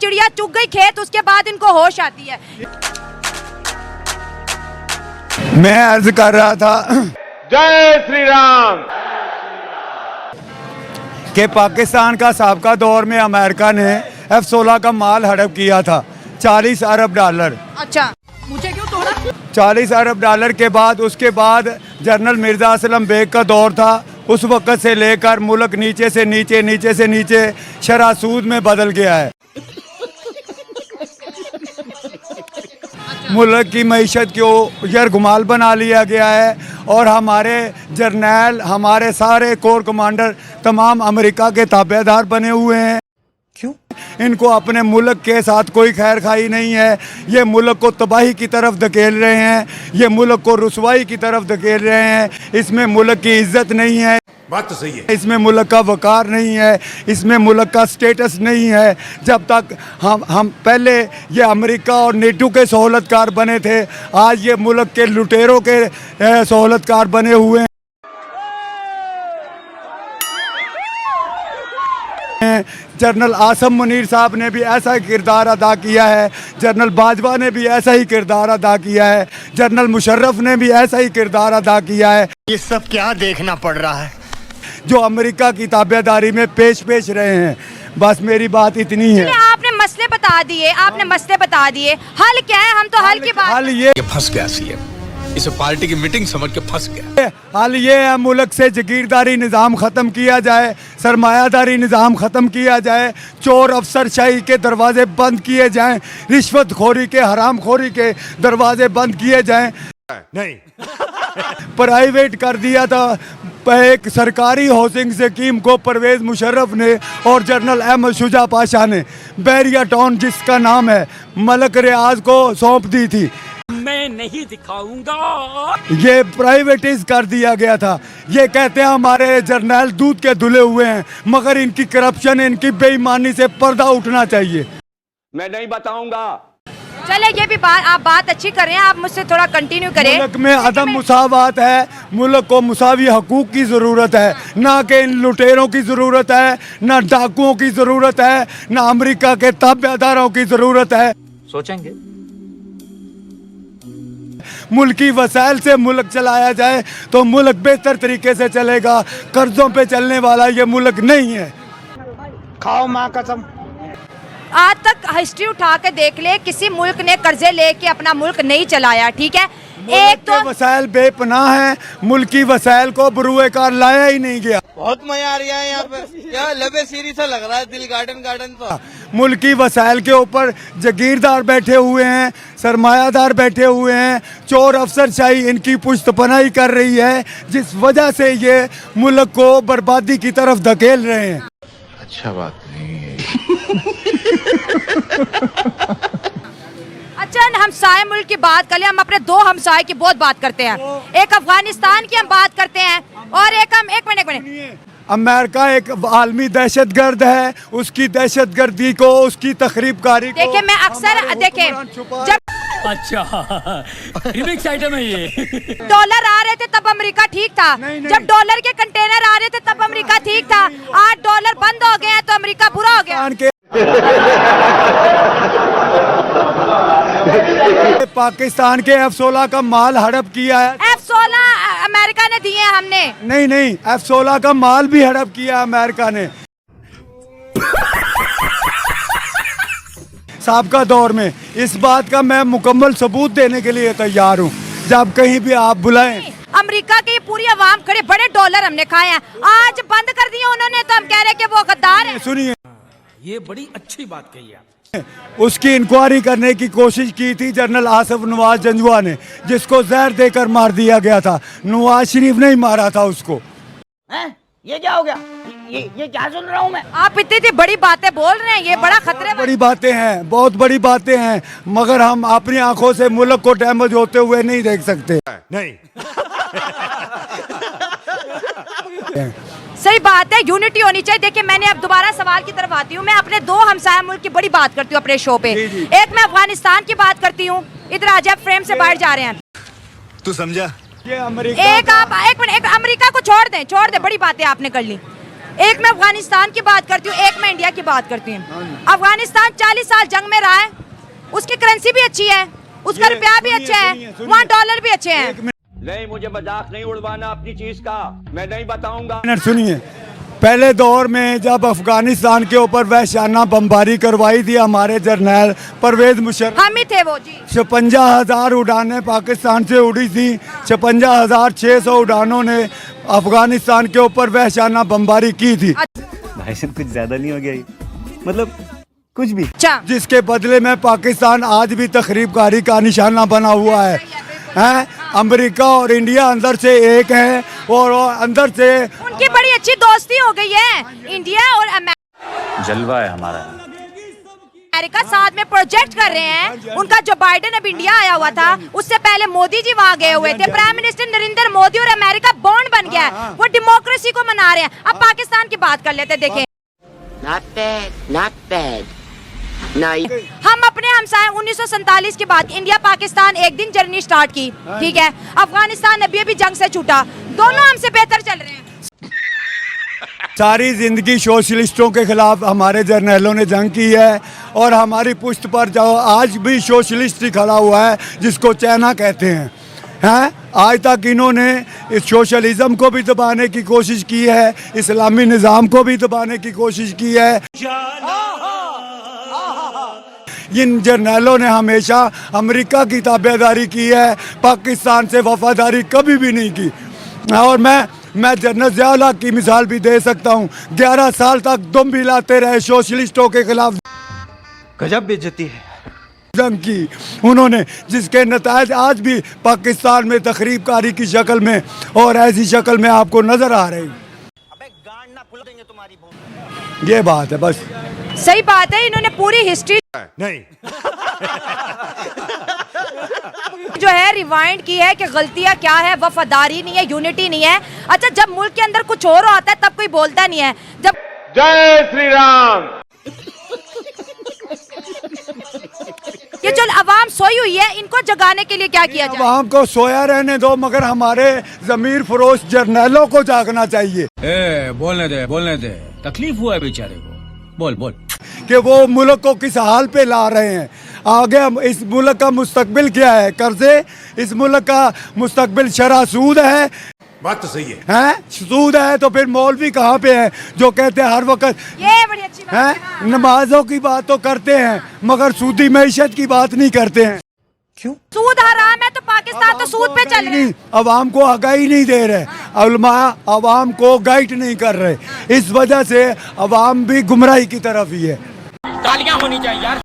चिड़िया चुग गई खेत, उसके बाद इनको होश आती है। मैं अर्ज कर रहा था जय श्री राम कि पाकिस्तान का साबका दौर में अमेरिका ने F-16 का माल हड़प किया था 40 अरब डॉलर। अच्छा, मुझे क्यों तोड़ा? 40 अरब डॉलर के बाद उसके बाद जनरल मिर्जा असलम बेग का दौर था। उस वक़्त से लेकर मुल्क नीचे से नीचे शरह सूद में बदल गया है। मुल्क की मईशत को यरगुमाल बना लिया गया है और हमारे जर्नैल, हमारे सारे कोर कमांडर तमाम अमेरिका के ताबेदार बने हुए हैं। क्यों? इनको अपने मुल्क के साथ कोई खैर खाई नहीं है। ये मुल्क को तबाही की तरफ धकेल रहे हैं, ये मुल्क को रुसवाई की तरफ धकेल रहे हैं। इसमें मुल्क की इज्जत नहीं है। बात तो सही है। इसमें मुल्क का वकार नहीं है, इसमें मुल्क का स्टेटस नहीं है। जब तक हम पहले ये अमेरिका और नेटो के सहूलतकार बने थे, आज ये मुल्क के लुटेरों के सहूलतकार बने हुए हैं। जनरल आसम मुनीर साहब ने भी ऐसा ही किरदार अदा किया है, जनरल बाजवा ने भी ऐसा ही किरदार अदा किया है, जनरल मुशर्रफ ने भी ऐसा ही किरदार अदा किया है। ये सब क्या देखना पड़ रहा है जो अमेरिका की ताबेदारी में पेश रहे हैं। बस मेरी बात इतनी है। आपने मसले बता दिए, हल क्या है? हम तो हल की बात। हल ये फंस गया सीएम, इसे पार्टी की मीटिंग समझ के फंस गया। हल ये है, मुल्क से जागीरदारी निज़ाम ख़त्म किया जाए, सरमायादारी निज़ाम ख़त्म किया जाए, चोर अफसरशाही के दरवाजे बंद किए जाएं, रिश्वतखोरी के, हरामखोरी के दरवाजे बंद किए जाएं। नहीं प्राइवेट कर दिया था एक सरकारी हाउसिंग स्कीम को परवेज़ मुशर्रफ ने और जनरल अहमद शुजा पाशा ने। बैरिया टाउन जिसका नाम है, मलक रियाज को सौंप दी थी। मैं नहीं दिखाऊंगा। ये प्राइवेटाइज कर दिया गया था। ये कहते हैं हमारे जर्नैल दूध के धुले हुए हैं, मगर इनकी करप्शन, इनकी बेईमानी से पर्दा उठना चाहिए। मैं नहीं बताऊंगा। चले, ये भी बात आप बात अच्छी कर रहे हैं, आप मुझसे थोड़ा कंटिन्यू करें। मुल्क में अदम मुसावात है, मुल्क को मुसावी हकूक की ज़रूरत है, ना कि इन लुटेरों की ज़रूरत है, ना डाकुओं की ज़रूरत है, ना अमेरिका के ताबेदारों की ज़रूरत है। सोचेंगे मुल्की वसाइल से मुल्क चलाया जाए तो मुल्क बेहतर तरीके से चलेगा। कर्जों पे चलने वाला ये मुल्क नहीं है। खाओ माँ कसम। आज तक हिस्ट्री उठा के देख ले, किसी मुल्क ने कर्जे लेके अपना मुल्क नहीं चलाया, ठीक है? एक तो वसाइल बेपनाह है, मुल्की वसाइल को बरूए कार लाया ही नहीं गया। बहुत मजा आ रहा है यहाँ पे, क्या लबे सीरी सा लग रहा है दिल गार्डन तो। मुल्की वसाइल के ऊपर जागीरदार बैठे हुए हैं, सरमायादार बैठे हुए हैं, चोर अफसरशाही इनकी पुश्तपनाही कर रही है, जिस वजह से ये मुल्क को बर्बादी की तरफ धकेल रहे हैं। अच्छा बात नहीं है। अच्छा, हमसाए मुल्क की बात कर ले। हम अपने दो हमसाए की बहुत बात करते हैं, एक अफगानिस्तान की हम बात करते हैं और एक मिनट अमेरिका एक आलमी दहशतगर्द है, उसकी दहशतगर्दी को, उसकी तखरीबकारी को देखिए, मैं अक्सर जब अच्छा रिमिक्स आइटम है ये। डॉलर आ रहे थे तब अमेरिका ठीक था, जब डॉलर के कंटेनर आ रहे थे तब अमेरिका ठीक था। आज डॉलर बंद हो गए हैं तो अमेरिका बुरा हो गया। पाकिस्तान के F-16 का माल हड़प किया है। F-16 अमेरिका ने दिए हैं हमने। नहीं, F-16 का माल भी हड़प किया अमेरिका ने साबका दौर में। इस बात का मैं मुकम्मल सबूत देने के लिए तैयार हूँ, जब कहीं भी आप बुलाएं। अमेरिका की पूरी आवाम खड़े, बड़े डॉलर हमने खाए हैं, आज बंद कर दिए उन्होंने, तो हम कह रहे हैं कि वो गद्दार है। सुनिए, ये बड़ी अच्छी बात कही है। उसकी इंक्वायरी करने की कोशिश की थी जनरल आसिफ नवाज जंजुआ ने, जिसको जहर देकर मार दिया गया था। नवाज शरीफ नहीं मारा था उसको। ये क्या हो गया? ये क्या सुन रहा हूँ मैं? आप इतनी बड़ी बातें बोल रहे हैं, ये बड़ा खतरे। बड़ी बातें हैं, बहुत बड़ी बातें हैं, मगर हम अपनी आंखों से मुल्क को डैमेज होते हुए नहीं देख सकते। नहीं सही बात है, यूनिटी होनी चाहिए। देखिए, मैंने अब दोबारा सवाल की तरफ आती हूँ। मैं अपने दो हमसाया मुल्क की बड़ी बात करती हूँ अपने शो पे। एक मैं अफगानिस्तान की बात करती हूँ। इधर आज आप फ्रेम से बाहर जा रहे हैं, तू समझा? ये अमेरिका एक मिनट, अमेरिका को छोड़ दें, बड़ी बातें आपने कर ली। एक मैं अफगानिस्तान की बात करती हूँ, एक मैं इंडिया की बात करती हूँ। अफगानिस्तान 40 साल जंग में रहा है, उसकी करेंसी भी अच्छी है, उसका रुपया भी अच्छा है, वहाँ डॉलर भी अच्छे हैं। नहीं, मुझे मजाक नहीं उड़वाना अपनी चीज का, मैं नहीं बताऊंगा। सुनिए, पहले दौर में जब अफगानिस्तान के ऊपर वहशाना बमबारी करवाई थी हमारे जर्नैल परवेज मुशर्रफ, हम ही थे वो जी। 56,000 उड़ानें पाकिस्तान से उड़ी थी। 56,600 उड़ानों ने अफगानिस्तान के ऊपर वहशाना बमबारी की थी, भाई साहब कुछ ज्यादा नहीं हो गया ये? मतलब कुछ भी। अच्छा, जिसके बदले में पाकिस्तान आज भी तखरीबकारी का निशाना बना हुआ है। हैं? अमेरिका और इंडिया अंदर से एक है और अंदर से उनकी बड़ी अच्छी दोस्ती हो गई है इंडिया और जलवा है हमारा। अमेरिका साथ में प्रोजेक्ट कर रहे हैं। उनका जो बाइडेन अब इंडिया आया हुआ था, उससे पहले मोदी जी वहाँ गए हुए थे। प्राइम मिनिस्टर नरेंद्र मोदी और अमेरिका बॉन्ड बन गया है, वो डेमोक्रेसी को मना रहे हैं। अब पाकिस्तान की बात कर लेते, देखें हम अपने हमसाए 1947 के बाद इंडिया पाकिस्तान एक दिन जर्नी स्टार्ट की, ठीक है। अफगानिस्तान अभी जंग से छूटा, दोनों हमसे बेहतर चल रहे हैं। सारी जिंदगी सोशलिस्टों के खिलाफ हमारे जर्नैलों ने जंग की है और हमारी पुश्त पर जो आज भी सोशलिस्ट ही खड़ा हुआ है, जिसको चाइना कहते हैं। आज तक इन्होंने इस सोशलिज्म को भी दबाने की कोशिश की है, इस्लामी निज़ाम को भी दबाने की कोशिश की है। इन जर्नैलों ने हमेशा अमेरिका की ताबेदारी की है, पाकिस्तान से वफादारी कभी भी नहीं की। और मैं जनरल ज़िया की मिसाल भी दे सकता हूँ। 11 साल तक दुम भी लाते रहे सोशलिस्टों के खिलाफ, गजब बेइज्जती है जंग की उन्होंने, जिसके नतायज आज भी पाकिस्तान में तखरीबकारी की शक्ल में और ऐसी शक्ल में आपको नजर आ रही। ये बात है, बस सही बात है। इन्होंने पूरी हिस्ट्री नहीं, जो है रिवाइंड की है कि गलतियां क्या है, वफादारी नहीं है, यूनिटी नहीं है। अच्छा, जब मुल्क के अंदर कुछ और होता है तब कोई बोलता नहीं है। जब जय श्री राम। ये जो अवाम सोई हुई है, इनको जगाने के लिए क्या किया जाए? आवाम को सोया रहने दो, मगर हमारे जमीर फरोश जर्नैलों को जागना चाहिए। बोलने दे, तकलीफ हुआ है बेचारे को, बोल कि वो मुल्क को किस हाल पे ला रहे हैं। आगे हम इस मुल्क का मुस्तकबिल क्या है? कर्जे। इस मुल्क का मुस्तकबिल शरह सूद है। बात तो सही है। हैं? सूद है तो फिर मौलवी कहाँ पे हैं जो कहते हैं हर वक्त ये बड़ी अच्छी बात है। हैं? नमाजों की बात तो करते हैं मगर सूदी मैशत की बात नहीं करते हैं। क्यों? सूद हराम है तो पाकिस्तान तो सूद पे चल रहे हैं। अवाम को आगाही नहीं दे रहे, उलमा अवाम को गाइड नहीं कर रहे। इस वजह से अवाम भी गुमराही की तरफ ही है। तालियां होनी चाहिए यार।